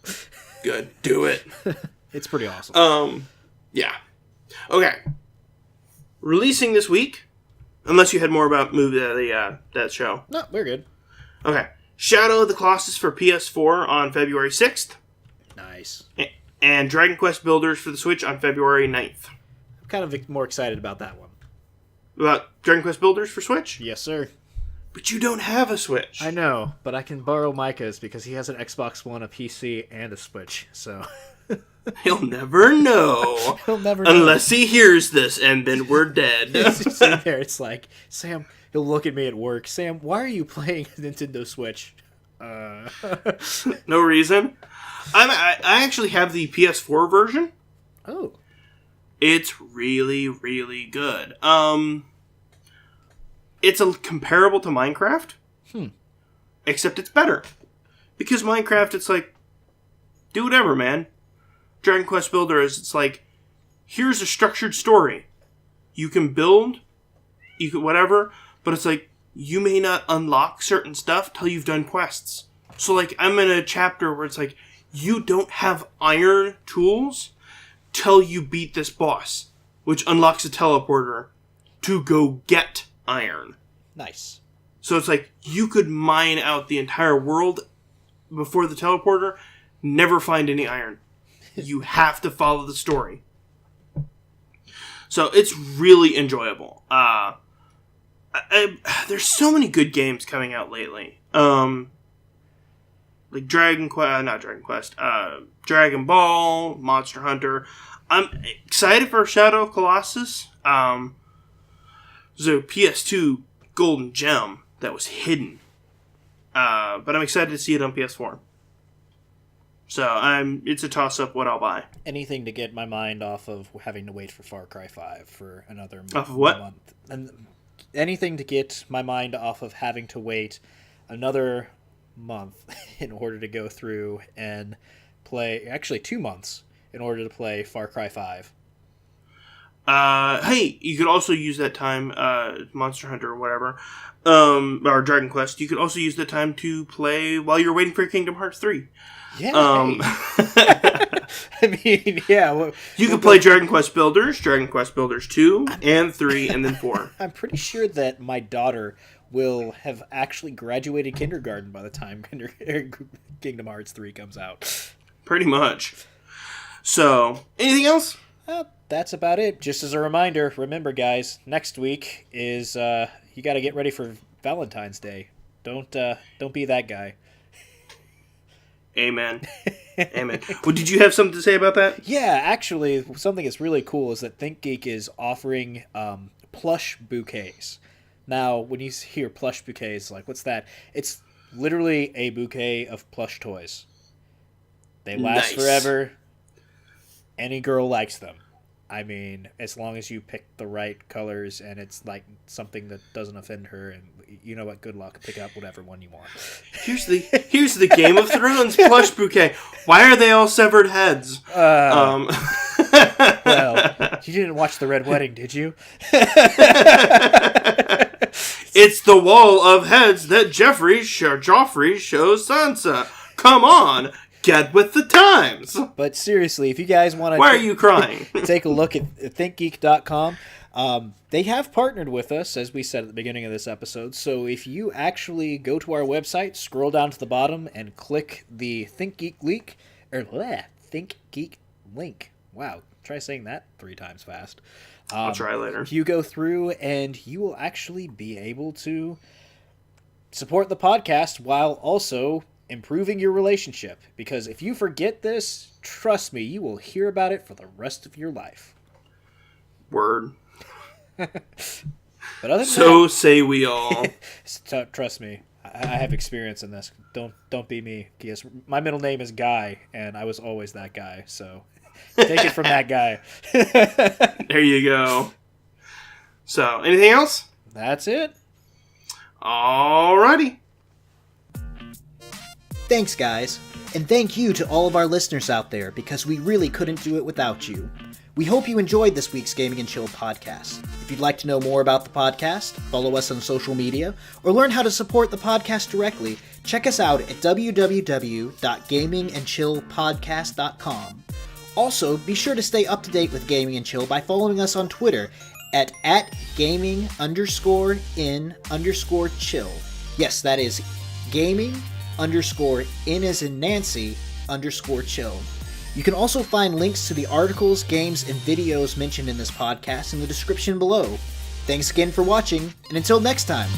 Good. Do it. It's pretty awesome. Yeah. Okay. Releasing this week, unless you had more about that show. No, we're good. Okay. Shadow of the Colossus for PS4 on February 6th. Nice. And Dragon Quest Builders for the Switch on February 9th. I'm kind of more excited about that one. About Dragon Quest Builders for Switch? Yes, sir. But you don't have a Switch. I know, but I can borrow Micah's because he has an Xbox One, a PC, and a Switch, so... He'll never know. He'll never know. Unless he hears this, and then we're dead. He's sitting there, it's like, Sam, he'll look at me at work. Sam, why are you playing Nintendo Switch? No reason. I actually have the PS4 version. Oh. It's really, really good. It's comparable to Minecraft. Except it's better. Because Minecraft, it's like, do whatever, man. Dragon Quest Builder it's like, here's a structured story. You can build, you can whatever, but it's like, you may not unlock certain stuff till you've done quests. So, like, I'm in a chapter where it's like, you don't have iron tools till you beat this boss, which unlocks a teleporter to go get iron. Nice. So it's like, you could mine out the entire world before the teleporter, never find any iron. You have to follow the story. So it's really enjoyable. There's so many good games coming out lately. Like Dragon Ball, Monster Hunter. I'm excited for Shadow of Colossus. There's a PS2 golden gem that was hidden. But I'm excited to see it on PS4. So it's a toss-up what I'll buy. Anything to get my mind off of having to wait for Far Cry 5 for another Off of what? month. And anything to get my mind off of having to wait another month in order to go through and play, actually 2 months, in order to play Far Cry 5. Hey, you could also use that time, Monster Hunter or whatever, or Dragon Quest, you could also use that time to play while you're waiting for Kingdom Hearts 3. Yeah. I mean, yeah. You could play Dragon Quest Builders 2, and 3, and then 4. I'm pretty sure that my daughter will have actually graduated kindergarten by the time Kingdom Hearts 3 comes out. Pretty much. So, anything else? That's about it. Just as a reminder, remember, guys, next week is you got to get ready for Valentine's Day. Don't be that guy. Amen. Amen. Well, did you have something to say about that? Yeah, actually, something that's really cool is that ThinkGeek is offering plush bouquets. Now, when you hear plush bouquets, like, what's that? It's literally a bouquet of plush toys. They last forever. Any girl likes them. I mean, as long as you pick the right colors and it's like something that doesn't offend her, and you know what, good luck. Pick up whatever one you want. Here's the Game of Thrones plush bouquet. Why are they all severed heads? Well, you didn't watch The Red Wedding, did you? It's the wall of heads that Joffrey shows Sansa. Come on. Get with the times. But seriously, if you guys want to... Why are you crying? Take a look at thinkgeek.com. They have partnered with us, as we said at the beginning of this episode. So if you actually go to our website, scroll down to the bottom, and click the ThinkGeek link. Wow, try saying that 3 times fast. I'll try later. You go through, and you will actually be able to support the podcast while also improving your relationship, because if you forget this, trust me, you will hear about it for the rest of your life. Word. But other than so that, say we all. Trust me, I have experience in this. Don't be me, because my middle name is Guy, and I was always that guy. So take it from that guy. There you go. So, anything else? That's it. Alrighty. Thanks, guys. And thank you to all of our listeners out there, because we really couldn't do it without you. We hope you enjoyed this week's Gaming and Chill podcast. If you'd like to know more about the podcast, follow us on social media, or learn how to support the podcast directly, check us out at www.gamingandchillpodcast.com. Also, be sure to stay up to date with Gaming and Chill by following us on Twitter at gaming_in_chill. Yes, that is gaming_in as in Nancy _chill. You can also find links to the articles, games, and videos mentioned in this podcast in the description below. Thanks again for watching, and until next time.